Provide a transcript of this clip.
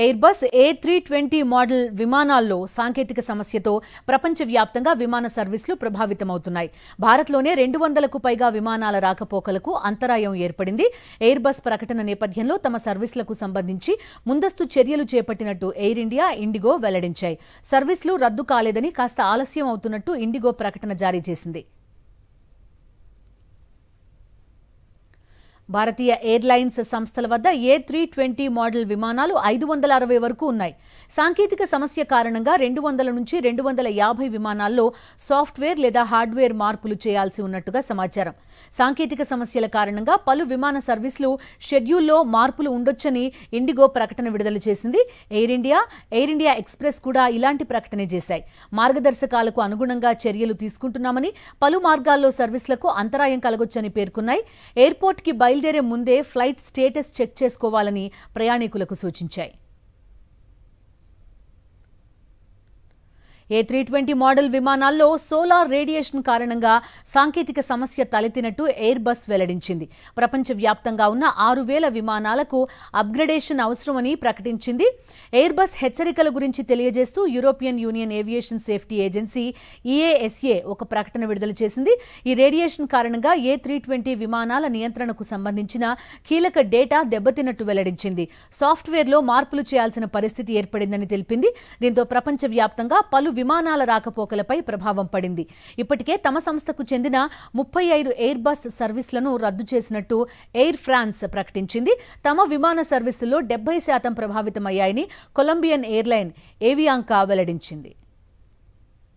Airbus A320 model విమానాల్లో సాంకేతిక సమస్యతో ప్రపంచవ్యాప్తంగా విమాన సర్వీసులు ప్రభావితమవుతున్నాయి. భారత్లోనే 200కు పైగా విమానాల రాకపోకలకు అంతరాయం ఏర్పడింది. ఎయిర్బస్ ప్రకటన నేపథ్యంలో తమ సర్వీసులకు సంబంధించి ముందస్తు చర్యలు చేపట్టినట్టు ఎయిర్ ఇండియా, ఇండిగో వెల్లడించాయి. సర్వీసులు రద్దు కాలేదని కాస్త ఆలస్యం అవుతున్నట్టు ఇండిగో ప్రకటన జారీ చేసింది. భారతీయ ఎయిర్లైన్స్ సంస్థల వద్ద A320 మోడల్ విమానాలు 560 వరకు ఉన్నాయి. సాంకేతిక సమస్య కారణంగా 200 నుంచి 250 విమానాల్లో సాఫ్ట్వేర్ లేదా హార్డ్వేర్ మార్పులు చేయాల్సి ఉన్నట్టుగా సమాచారం. సాంకేతిక సమస్యల కారణంగా పలు విమాన సర్వీసులు షెడ్యూల్లో మార్పులు ఉండొచ్చని ఇండిగో ప్రకటన విడుదల చేసింది. ఎయిర్ ఇండియా ఎక్స్ప్రెస్ కూడా ఇలాంటి ప్రకటనే చేశాయి. మార్గదర్శకాలకు అనుగుణంగా చర్యలు తీసుకుంటున్నామని, పలు మార్గాల్లో సర్వీసులకు అంతరాయం కలగొచ్చని పేర్కొన్నాయి. ఎయిర్పోర్ట్కి బయలుదేరే ముందే ఫ్లైట్ స్టేటస్ చెక్ చేసుకోవాలని ప్రయాణికులకు సూచించాయి. A320 మోడల్ విమానాల్లో సోలార్ రేడియేషన్ కారణంగా సాంకేతిక సమస్య తలెత్తినట్టు ఎయిర్ బస్ వెల్లడించింది. ప్రపంచవ్యాప్తంగా ఉన్న 6000 విమానాలకు అప్గ్రేడేషన్ అవసరమని ప్రకటించింది. ఎయిర్ బస్ హెచ్చరికల గురించి తెలియజేస్తూ European union aviation safety agency EASA ఒక ప్రకటన విడుదల చేసింది. ఈ రేడియేషన్ కారణంగా A320 విమానాల నియంత్రణకు సంబంధించిన కీలక డేటా దెబ్బతిన్నట్టు వెల్లడించింది. సాఫ్ట్వేర్లో మార్పులు చేయాల్సిన పరిస్థితి ఏర్పడిందని తెలిపింది. దీంతో ప్రపంచవ్యాప్తంగా పలు విమానాల రాకపోకలపై ప్రభావం పడింది. ఇప్పటికే తమ సంస్థకు చెందిన 35 ఎయిర్ బస్ సర్వీసులను రద్దు చేసినట్టు ఎయిర్ ఫ్రాన్స్ ప్రకటించింది. తమ విమాన సర్వీసుల్లో 70% ప్రభావితమయ్యాయని కొలంబియన్ ఎయిర్లైన్ ఏవియాంకా వెల్లడించింది.